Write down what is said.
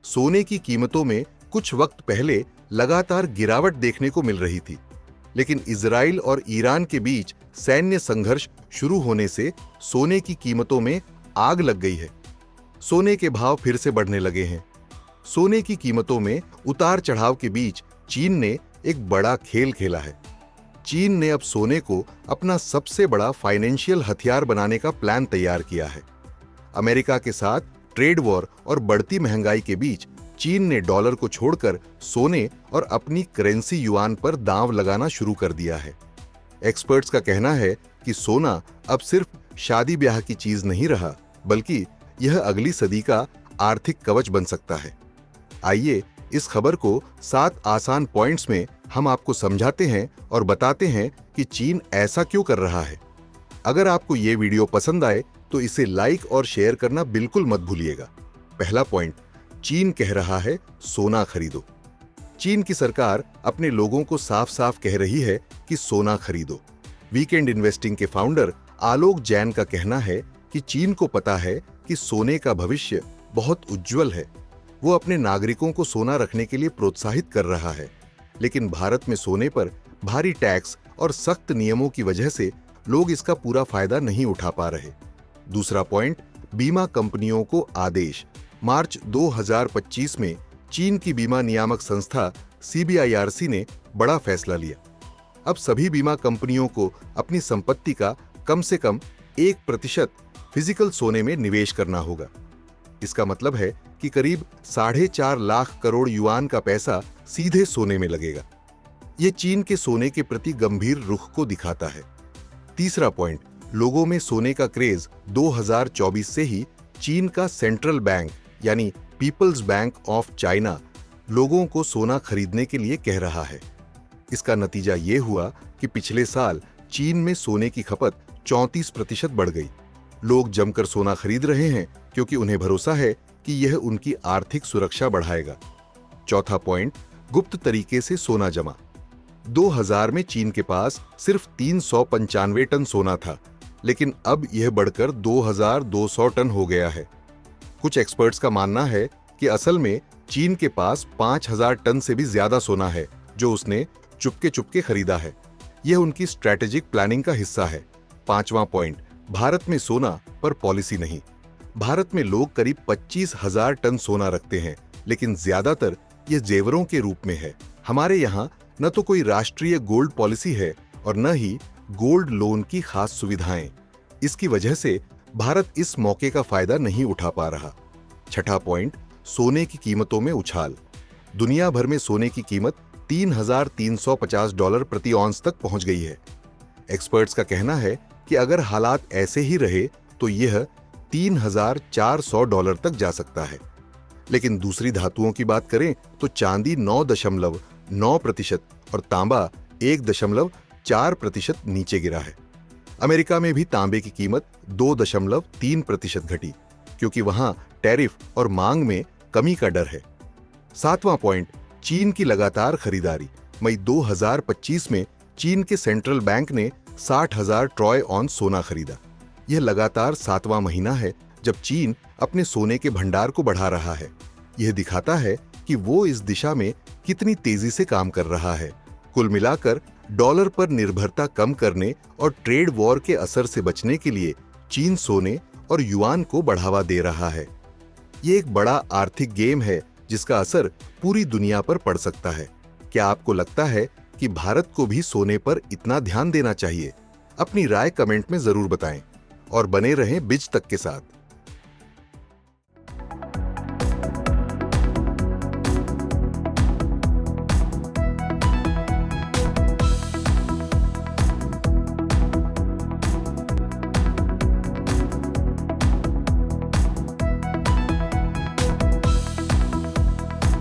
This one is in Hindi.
सोने की कीमतों में कुछ वक्त पहले लगातार गिरावट देखने को मिल रही थी, लेकिन इजराइल और ईरान के बीच सैन्य संघर्ष शुरू होने से सोने की कीमतों में आग लग गई है। सोने के भाव फिर से बढ़ने लगे हैं। सोने की कीमतों में उतार चढ़ाव के बीच चीन ने एक बड़ा खेल खेला है। चीन ने अब सोने को अपना सबसे बड़ा फाइनेंशियल हथियार बनाने का प्लान तैयार किया है। अमेरिका के साथ ट्रेड वॉर और बढ़ती महंगाई के बीच चीन ने डॉलर को छोड़कर सोने और अपनी करेंसी युआन पर दांव लगाना शुरू कर दिया है। एक्सपर्ट्स का कहना है कि सोना अब सिर्फ शादी ब्याह की चीज नहीं रहा, बल्कि यह अगली सदी का आर्थिक कवच बन सकता है। आइए इस खबर को 7 आसान पॉइंट्स में हम आपको समझाते हैं और बताते हैं कि चीन ऐसा क्यों कर रहा है। अगर आपको ये वीडियो पसंद आए तो इसे लाइक और शेयर करना बिल्कुल मत भूलिएगा। पहला पॉइंट, चीन कह रहा है सोना खरीदो। चीन की सरकार अपने लोगों को साफ साफ कह रही है कि सोना खरीदो। वीकेंड इन्वेस्टिंग के फाउंडर आलोक जैन का कहना है कि चीन को पता है कि सोने का भविष्य बहुत उज्जवल है। वो अपने नागरिकों को सोना रखने के लिए प्रोत्साहित कर रहा है, लेकिन भारत में सोने पर भारी टैक्स और सख्त नियमों की वजह से लोग इसका पूरा फायदा नहीं उठा पा रहे। दूसरा पॉइंट, बीमा कंपनियों को आदेश। मार्च 2025 में चीन की बीमा नियामक संस्था CBIRC ने बड़ा फैसला लिया। अब सभी बीमा कंपनियों को अपनी संपत्ति का कम से कम 1% फिजिकल सोने में निवेश करना होगा। इसका मतलब है कि करीब 4.5 लाख करोड़ युआन का पैसा सीधे सोने में लगेगा। यह चीन के सोने के प्रति गंभीर रुख को दिखाता है। तीसरा पॉइंट, लोगों में सोने का क्रेज 2024 से ही चीन का सेंट्रल बैंक यानी पीपल्स बैंक ऑफ चाइना लोगों को सोना खरीदने के लिए कह रहा है। इसका नतीजा ये हुआ कि पिछले साल चीन में सोने की खपत 34% बढ़ गई। लोग जमकर सोना खरीद रहे हैं क्योंकि उन्हें भरोसा है कि यह उनकी आर्थिक सुरक्षा बढ़ाएगा। चौथा पॉइंट, गुप्त तरीके से सोना जमा। 2000 में चीन के पास सिर्फ 395 टन सोना था, लेकिन अब यह बढ़कर 2200 टन हो गया है। कुछ एक्सपर्ट्स का मानना है कि असल में चीन के पास 5000 टन से भी ज्यादा सोना है, जो उसने चुपके चुपके खरीदा है। यह उनकी स्ट्रैटेजिक प्लानिंग का हिस्सा है। पांचवां पॉइंट, भारत में सोना पर पॉलिसी नहीं। भारत में लोग करीब 25,000 टन सोना रखते हैं, लेकिन ज्यादातर यह जेवरों के रूप में है। हमारे यहाँ न तो कोई राष्ट्रीय गोल्ड पॉलिसी है और न ही गोल्ड लोन की खास सुविधाएं। इसकी वजह से भारत इस मौके का फायदा नहीं उठा पा रहा। छठा पॉइंट, सोने की कीमतों में उछाल। दुनिया भर में सोने की कीमत $3,350 प्रति औंस तक पहुंच गई है। एक्सपर्ट्स का कहना है कि अगर हालात ऐसे ही रहे तो यह $3,400 तक जा सकता है। लेकिन दूसरी धातुओं की बात करें तो चांदी 9.9% और तांबा 1.4% नीचे गिरा है। अमेरिका में भी तांबे की कीमत 2.3% घटी, क्योंकि वहां टैरिफ और मांग में कमी का डर है। सातवां पॉइंट, चीन की लगातार खरीदारी। मई 2025 में चीन के सेंट्रल बैंक ने 60,000 ट्रॉय ऑन सोना खरीदा। यह लगातार 7वां महीना है जब चीन अपने सोने के भंडार को बढ़ा रहा है। यह दिखाता है कि वो इस दिशा में कितनी तेजी से काम कर रहा है। कुल मिलाकर डॉलर पर निर्भरता कम करने और ट्रेड वॉर के असर से बचने के लिए चीन सोने और युआन को बढ़ावा दे रहा है। ये एक बड़ा आर्थिक गेम है जिसका असर पूरी दुनिया पर पड़ सकता है। क्या आपको लगता है कि भारत को भी सोने पर इतना ध्यान देना चाहिए? अपनी राय कमेंट में जरूर बताएं और बने रहें बिज तक के साथ।